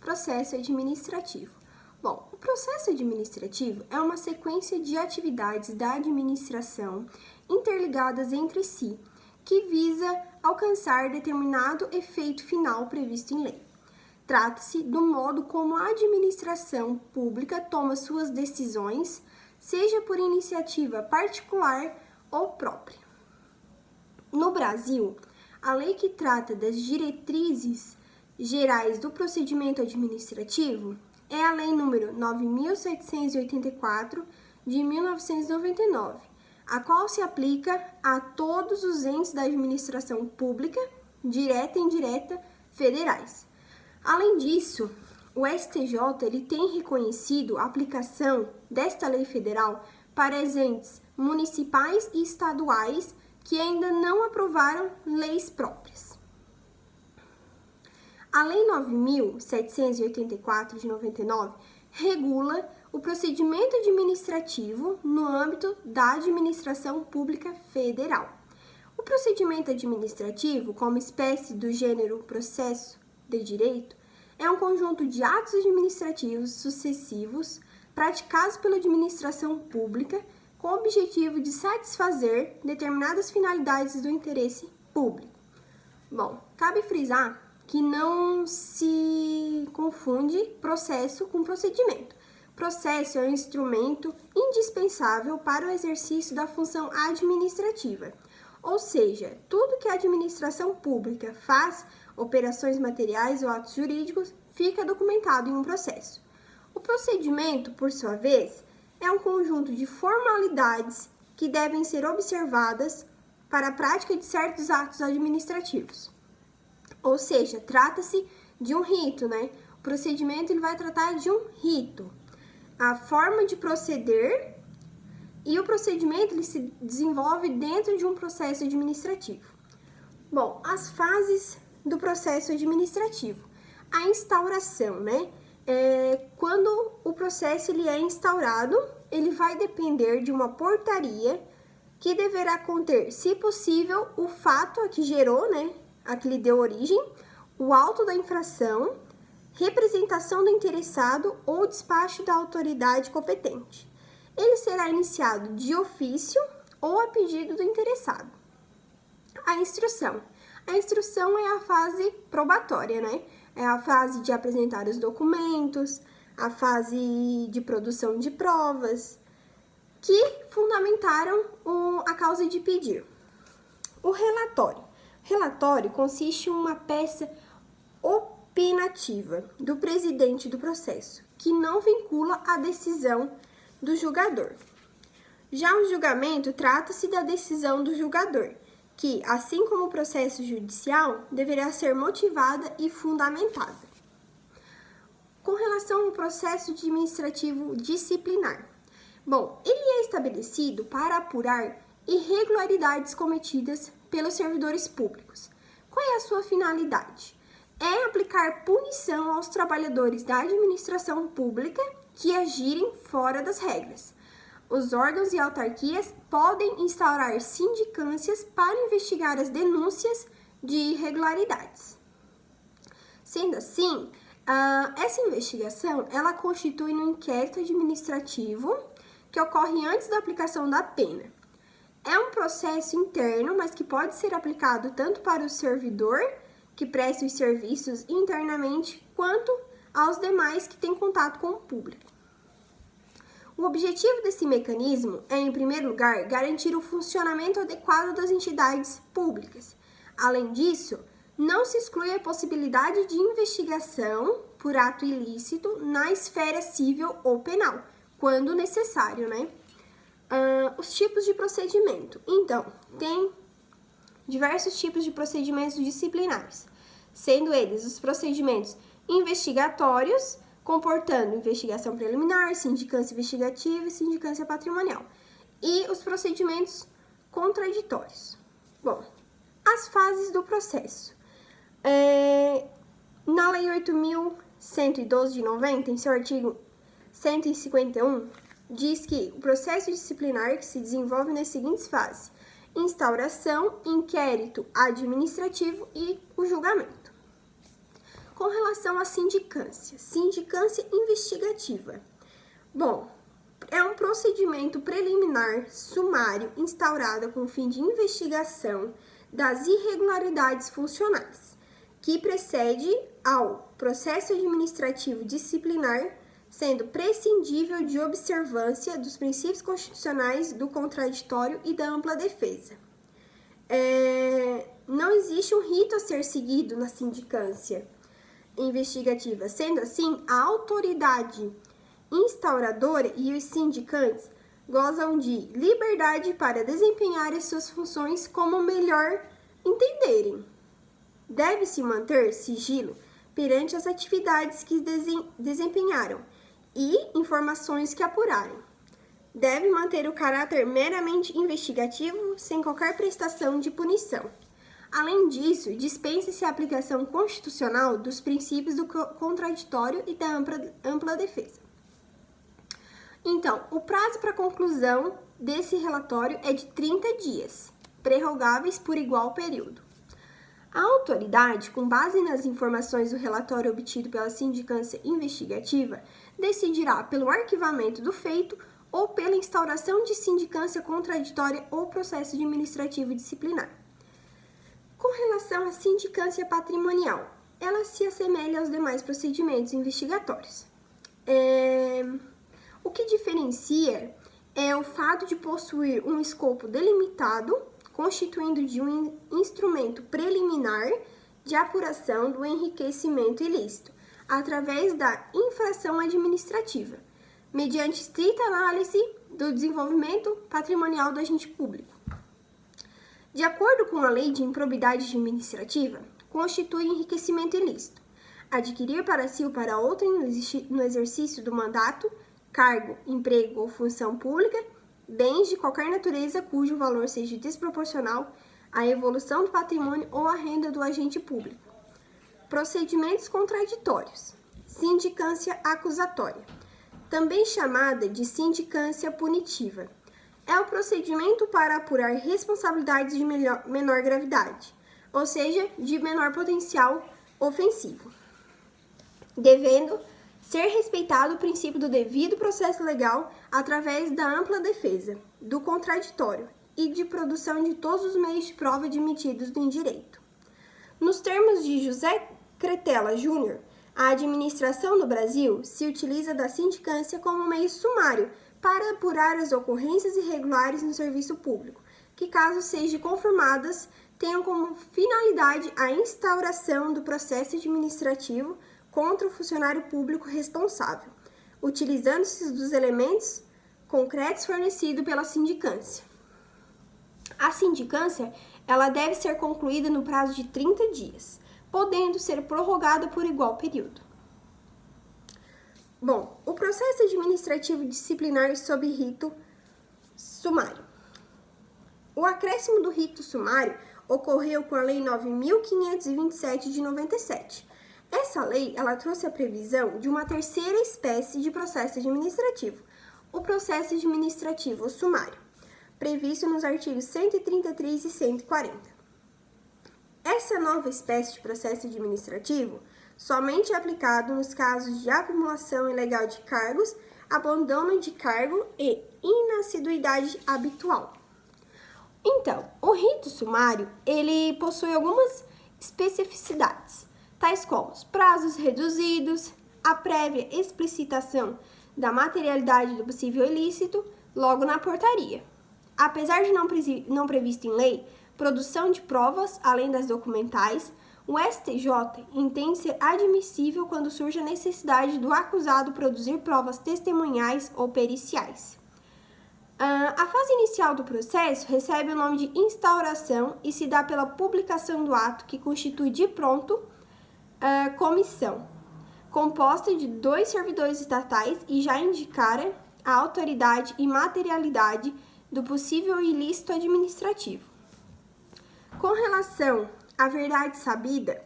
processo administrativo. Bom, o processo administrativo é uma sequência de atividades da administração interligadas entre si, que visa alcançar determinado efeito final previsto em lei. Trata-se do modo como a administração pública toma suas decisões, seja por iniciativa particular ou própria. No Brasil, a lei que trata das diretrizes gerais do procedimento administrativo é a Lei nº 9.784, de 1999, a qual se aplica a todos os entes da administração pública, direta e indireta, federais. Além disso, o STJ ele tem reconhecido a aplicação desta lei federal para os entes municipais e estaduais que ainda não aprovaram leis próprias. A Lei 9.784 de 99 regula o procedimento administrativo no âmbito da administração pública federal. O procedimento administrativo, como espécie do gênero processo de direito, é um conjunto de atos administrativos sucessivos praticados pela administração pública com o objetivo de satisfazer determinadas finalidades do interesse público. Bom, cabe frisar que não se confunde processo com procedimento. Processo é um instrumento indispensável para o exercício da função administrativa, ou seja, tudo que a administração pública faz, operações materiais ou atos jurídicos, fica documentado em um processo. O procedimento, por sua vez, é um conjunto de formalidades que devem ser observadas para a prática de certos atos administrativos. Ou seja, trata-se de um rito, né? O procedimento ele vai tratar de um rito. A forma de proceder e o procedimento ele se desenvolve dentro de um processo administrativo. Bom, as fases do processo administrativo. A instauração, né? Quando o processo ele é instaurado, ele vai depender de uma portaria que deverá conter, se possível, o fato a que gerou, né? A que lhe deu origem, o auto da infração, representação do interessado ou despacho da autoridade competente. Ele será iniciado de ofício ou a pedido do interessado. A instrução. A instrução é a fase probatória, né? É a fase de apresentar os documentos, a fase de produção de provas, que fundamentaram a causa de pedir. O relatório. Relatório consiste em uma peça opinativa do presidente do processo, que não vincula a decisão do julgador. Já o julgamento trata-se da decisão do julgador, que, assim como o processo judicial, deverá ser motivada e fundamentada. Com relação ao processo administrativo disciplinar, bom, ele é estabelecido para apurar irregularidades cometidas pelos servidores públicos. Qual é a sua finalidade? É aplicar punição aos trabalhadores da administração pública que agirem fora das regras. Os órgãos e autarquias podem instaurar sindicâncias para investigar as denúncias de irregularidades. Sendo assim, essa investigação ela constitui um inquérito administrativo que ocorre antes da aplicação da pena. É um processo interno, mas que pode ser aplicado tanto para o servidor que presta os serviços internamente, quanto aos demais que têm contato com o público. O objetivo desse mecanismo é, em primeiro lugar, garantir o funcionamento adequado das entidades públicas. Além disso, não se exclui a possibilidade de investigação por ato ilícito na esfera civil ou penal, quando necessário, né? Os tipos de procedimento. Então, tem diversos tipos de procedimentos disciplinares, sendo eles os procedimentos investigatórios, comportando investigação preliminar, sindicância investigativa e sindicância patrimonial, e os procedimentos contraditórios. Bom, as fases do processo. Na Lei 8.112 de 90, em seu artigo 151, diz que o processo disciplinar que se desenvolve nas seguintes fases: instauração, inquérito administrativo e o julgamento. Com relação à sindicância, sindicância investigativa. Bom, é um procedimento preliminar sumário instaurado com o fim de investigação das irregularidades funcionais, que precede ao processo administrativo disciplinar, sendo prescindível de observância dos princípios constitucionais do contraditório e da ampla defesa. Não existe um rito a ser seguido na sindicância investigativa. Sendo assim, a autoridade instauradora e os sindicantes gozam de liberdade para desempenhar as suas funções como melhor entenderem. Deve-se manter sigilo perante as atividades que desempenharam e informações que apurarem. Deve manter o caráter meramente investigativo, sem qualquer prestação de punição. Além disso, dispensa-se a aplicação constitucional dos princípios do contraditório e da ampla defesa. Então, o prazo para conclusão desse relatório é de 30 dias, prorrogáveis por igual período. A autoridade, com base nas informações do relatório obtido pela sindicância investigativa, decidirá pelo arquivamento do feito ou pela instauração de sindicância contraditória ou processo administrativo disciplinar. Com relação à sindicância patrimonial, ela se assemelha aos demais procedimentos investigatórios. O que diferencia é o fato de possuir um escopo delimitado, constituindo de um instrumento preliminar de apuração do enriquecimento ilícito, através da infração administrativa, mediante estrita análise do desenvolvimento patrimonial do agente público. De acordo com a Lei de Improbidade Administrativa, constitui enriquecimento ilícito adquirir para si ou para outrem no exercício do mandato, cargo, emprego ou função pública, bens de qualquer natureza cujo valor seja desproporcional à evolução do patrimônio ou à renda do agente público. Procedimentos contraditórios. Sindicância acusatória, também chamada de sindicância punitiva. É o procedimento para apurar responsabilidades de menor gravidade, ou seja, de menor potencial ofensivo, devendo ser respeitado o princípio do devido processo legal através da ampla defesa, do contraditório e de produção de todos os meios de prova admitidos no direito. Nos termos de José Cretella Júnior, a administração no Brasil se utiliza da sindicância como meio sumário para apurar as ocorrências irregulares no serviço público, que, caso sejam confirmadas, tenham como finalidade a instauração do processo administrativo contra o funcionário público responsável, utilizando-se dos elementos concretos fornecidos pela sindicância. A sindicância, ela deve ser concluída no prazo de 30 dias, podendo ser prorrogada por igual período. Bom, o processo administrativo disciplinar sob rito sumário. O acréscimo do rito sumário ocorreu com a Lei 9.527 de 97. Essa lei, ela trouxe a previsão de uma terceira espécie de processo administrativo, o processo administrativo sumário, previsto nos artigos 133 e 140. Essa nova espécie de processo administrativo somente é aplicado nos casos de acumulação ilegal de cargos, abandono de cargo e inassiduidade habitual. Então, o rito sumário, ele possui algumas especificidades, tais como os prazos reduzidos, a prévia explicitação da materialidade do possível ilícito logo na portaria. Apesar de não previsto em lei, produção de provas, além das documentais, o STJ entende ser admissível quando surge a necessidade do acusado produzir provas testemunhais ou periciais. A fase inicial do processo recebe o nome de instauração e se dá pela publicação do ato, que constitui de pronto comissão, composta de 2 servidores estatais e já indicara a autoridade e materialidade do possível ilícito administrativo. Com relação à verdade sabida,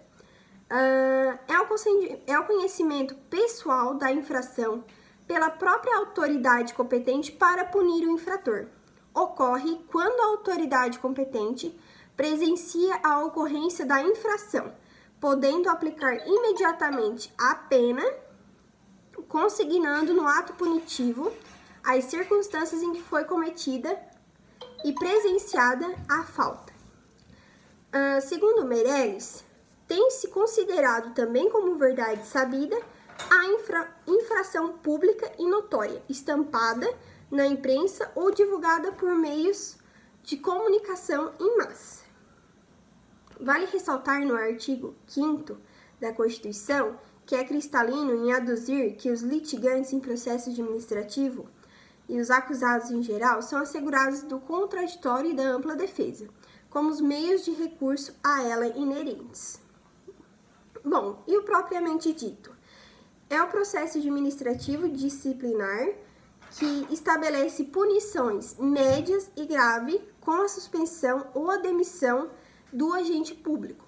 é o conhecimento pessoal da infração pela própria autoridade competente para punir o infrator. Ocorre quando a autoridade competente presencia a ocorrência da infração, podendo aplicar imediatamente a pena, consignando no ato punitivo as circunstâncias em que foi cometida e presenciada a falta. Segundo Meirelles, tem-se considerado também como verdade sabida a infração pública e notória, estampada na imprensa ou divulgada por meios de comunicação em massa. Vale ressaltar no artigo 5º da Constituição que é cristalino em aduzir que os litigantes em processo administrativo e os acusados em geral são assegurados do contraditório e da ampla defesa, como os meios de recurso a ela inerentes. Bom, e o propriamente dito? É o processo administrativo disciplinar que estabelece punições médias e graves com a suspensão ou a demissão do agente público,